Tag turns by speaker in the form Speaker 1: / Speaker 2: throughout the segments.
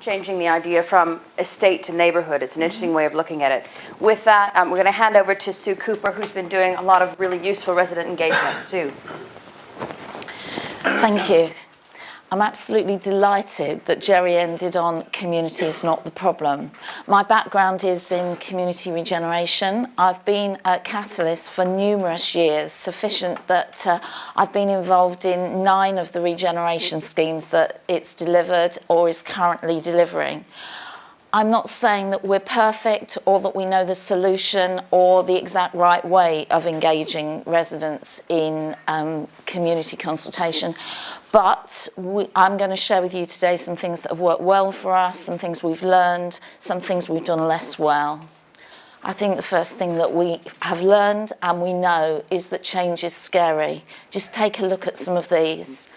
Speaker 1: changing the idea from estate to neighborhood. It's an interesting way of looking at it. With that, we're going to hand over to Sue Cooper, who's been doing a lot of really useful resident engagement. Sue.
Speaker 2: Thank you. I'm absolutely delighted that Gerry ended on community is not the problem. My background is in community regeneration. I've been a catalyst for numerous years, sufficient that I've been involved in 9 of the regeneration schemes that it's delivered or is currently delivering. I'm not saying that we're perfect or that we know the solution or the exact right way of engaging residents in community consultation, but I'm going to share with you today some things that have worked well for us, some things we've learned, some things we've done less well. I think the first thing that we have learned and we know is that change is scary. Just take a look at some of these.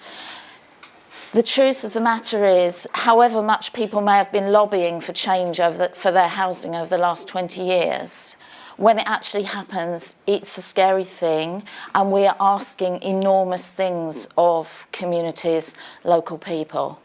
Speaker 2: The truth of the matter is, however much people may have been lobbying for change for their housing over the last 20 years, when it actually happens, it's a scary thing, and we are asking enormous things of communities, local people.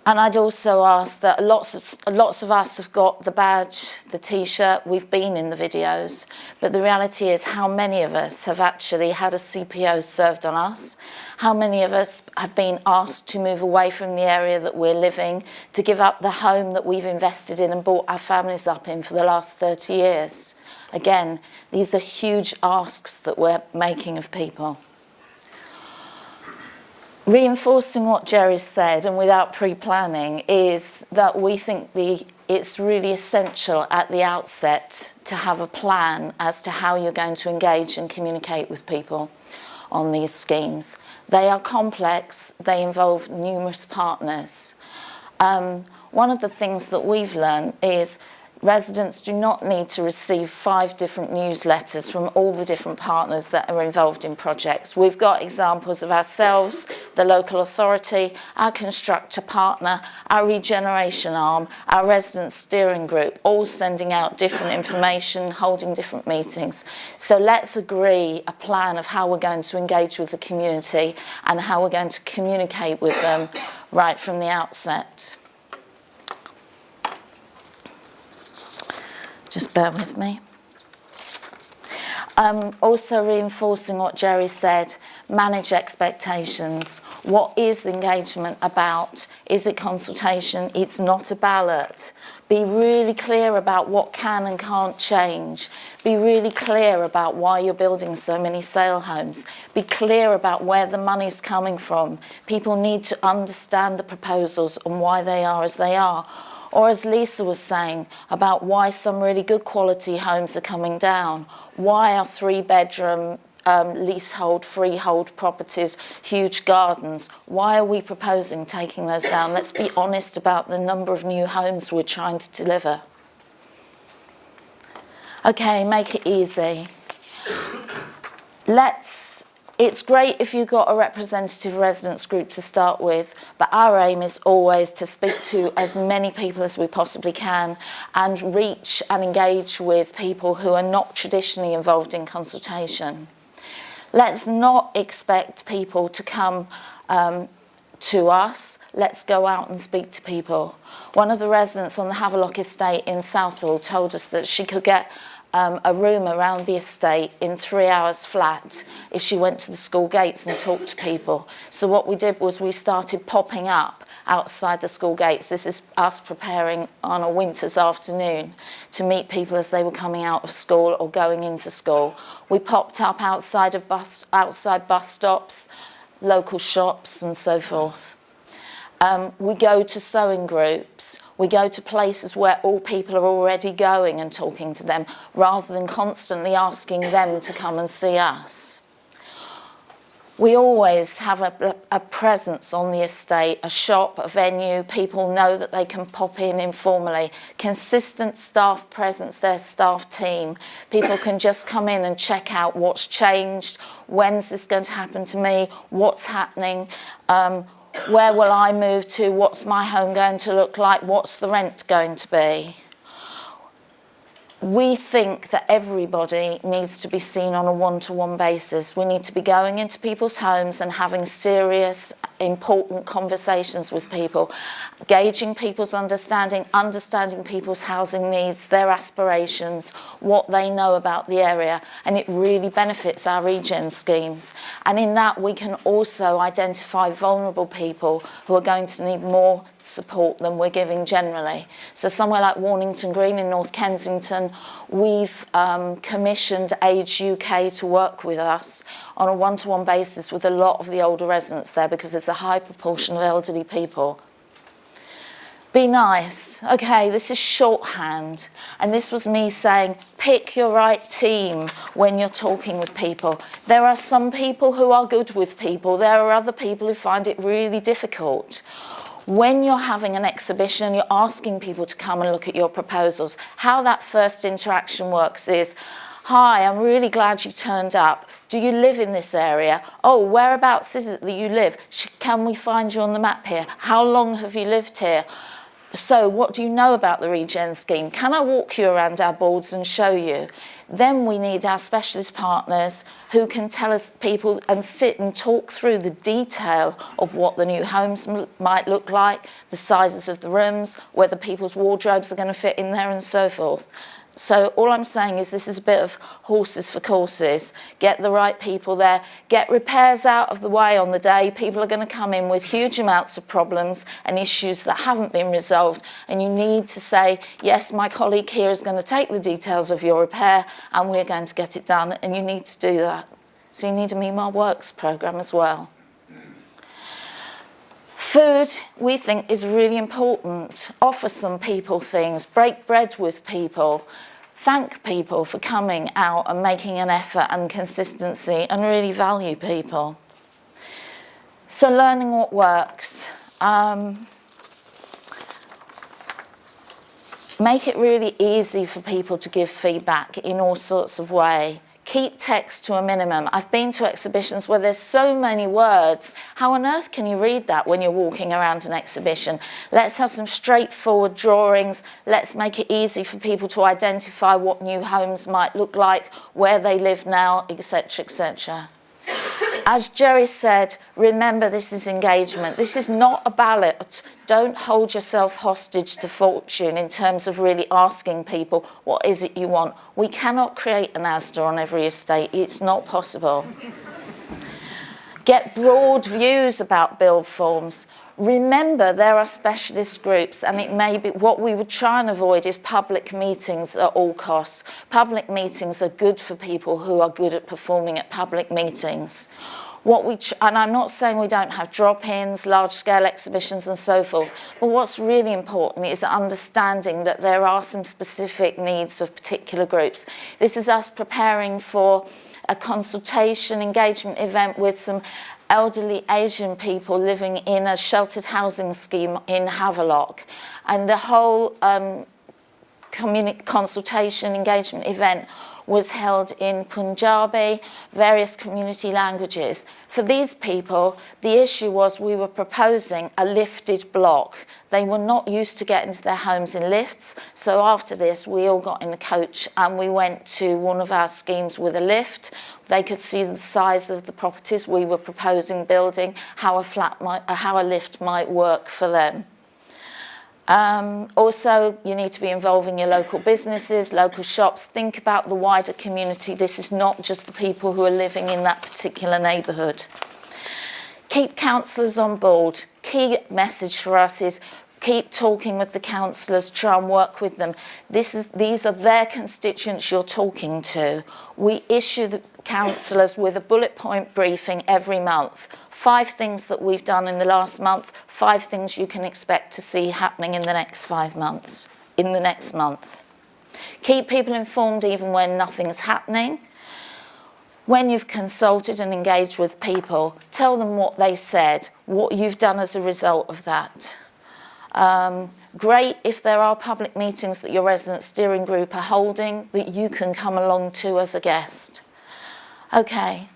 Speaker 2: And I'd also ask that lots of us have got the badge, the T-shirt, we've been in the videos, but the reality is how many of us have actually had a CPO served on us? How many of us have been asked to move away from the area that we're living, to give up the home that we've invested in and brought our families up in for the last 30 years? Again, these are huge asks that we're making of people. Reinforcing what Gerry said, and without pre-planning, is that we think it's really essential at the outset to have a plan as to how you're going to engage and communicate with people on these schemes. They are complex, they involve numerous partners. One of the things that we've learned is residents do not need to receive 5 different newsletters from all the different partners that are involved in projects. We've got examples of ourselves, the local authority, our constructor partner, our regeneration arm, our resident steering group, all sending out different information, holding different meetings. So let's agree a plan of how we're going to engage with the community and how we're going to communicate with them right from the outset. Just bear with me. Also reinforcing what Gerry said, manage expectations. What is engagement about? Is it consultation? It's not a ballot. Be really clear about what can and can't change. Be really clear about why you're building so many sale homes. Be clear about where the money's coming from. People need to understand the proposals and why they are as they are. Or as Lisa was saying, about why some really good quality homes are coming down. Why are 3-bedroom leasehold, freehold properties, huge gardens? Why are we proposing taking those down? Let's be honest about the number of new homes we're trying to deliver. Okay, make it easy. It's great if you've got a representative residents group to start with, but our aim is always to speak to as many people as we possibly can and reach and engage with people who are not traditionally involved in consultation. Let's not expect people to come to us. Let's go out and speak to people. One of the residents on the Havelock estate in Southall told us that she could get a room around the estate in 3 hours flat if she went to the school gates and talked to people. So what we did was we started popping up outside the school gates. This is us preparing on a winter's afternoon to meet people as they were coming out of school or going into school. We popped up outside bus stops, local shops and so forth. We go to sewing groups. We go to places where all people are already going and talking to them, rather than constantly asking them to come and see us. We always have a presence on the estate, a shop, a venue. People know that they can pop in informally. Consistent staff presence, their staff team. People can just come in and check out what's changed, when's this going to happen to me, what's happening, where will I move to, what's my home going to look like, what's the rent going to be. we think that everybody needs to be seen on a one-to-one basis. We need to be going into people's homes and having serious, important conversations with people, gauging people's understanding people's housing needs, their aspirations, what they know about the area, and it really benefits our regen schemes. And in that, we can also identify vulnerable people who are going to need more support than we're giving generally. So somewhere like Warnington Green in North Kensington, we've commissioned Age UK to work with us on a one-to-one basis with a lot of the older residents there, because there's a high proportion of elderly people. Be nice. Okay, this is shorthand. And this was me saying, pick your right team when you're talking with people. There are some people who are good with people. There are other people who find it really difficult. When you're having an exhibition, you're asking people to come and look at your proposals. How that first interaction works is, hi, I'm really glad you turned up. Do you live in this area? Oh, whereabouts is it that you live? Can we find you on the map here? How long have you lived here? So what do you know about the regen scheme? Can I walk you around our boards and show you? Then we need our specialist partners who can tell us people and sit and talk through the detail of what the new homes might look like, the sizes of the rooms, whether people's wardrobes are going to fit in there and so forth. So all I'm saying is this is a bit of horses for courses. Get the right people there. Get repairs out of the way on the day. People are going to come in with huge amounts of problems and issues that haven't been resolved. And you need to say, yes, my colleague here is going to take the details of your repair and we're going to get it done. And you need to do that. So you need a Meanwhile Works programme as well. Food, we think, is really important. Offer some people things, break bread with people, thank people for coming out and making an effort and consistency, and really value people. So learning what works. Make it really easy for people to give feedback in all sorts of ways. Keep text to a minimum. I've been to exhibitions where there's so many words. How on earth can you read that when you're walking around an exhibition? Let's have some straightforward drawings. Let's make it easy for people to identify what new homes might look like, where they live now, etc., etc. As Gerry said, remember this is engagement. This is not a ballot. Don't hold yourself hostage to fortune in terms of really asking people, what is it you want? We cannot create an ASDA on every estate. It's not possible. Get broad views about build forms. Remember, there are specialist groups, and it may be what we would try and avoid is public meetings at all costs. Public meetings are good for people who are good at performing at public meetings. And I'm not saying we don't have drop-ins, large-scale exhibitions and so forth, but what's really important is understanding that there are some specific needs of particular groups. This is us preparing for a consultation engagement event with some elderly Asian people living in a sheltered housing scheme in Havelock. And the whole consultation engagement event was held in Punjabi, various community languages. For these people, the issue was we were proposing a lifted block. They were not used to getting to their homes in lifts, so after this we all got in a coach and we went to one of our schemes with a lift. They could see the size of the properties we were proposing building, how a lift might work for them. Also, you need to be involving your local businesses, local shops. Think about the wider community. This is not just the people who are living in that particular neighbourhood. Keep councillors on board. Key message for us is keep talking with the councillors, try and work with them. These are their constituents you're talking to. We issue the councillors with a bullet point briefing every month. 5 things that we've done in the last month, 5 things you can expect to see happening in the next 5 months, in the next month. Keep people informed even when nothing's happening. When you've consulted and engaged with people, tell them what they said, what you've done as a result of that. Great if there are public meetings that your resident steering group are holding that you can come along to as a guest. Okay,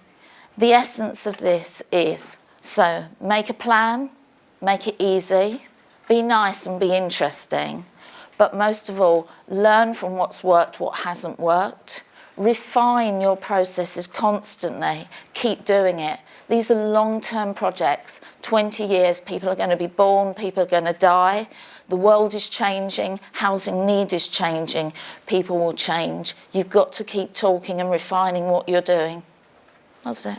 Speaker 2: the essence of this is, so make a plan, make it easy, be nice and be interesting, But most of all, learn from what's worked, what hasn't worked. Refine your processes constantly. Keep doing it. These are long-term projects. 20 years, people are going to be born, people are going to die. The world is changing, housing need is changing, people will change. You've got to keep talking and refining what you're doing. That's it.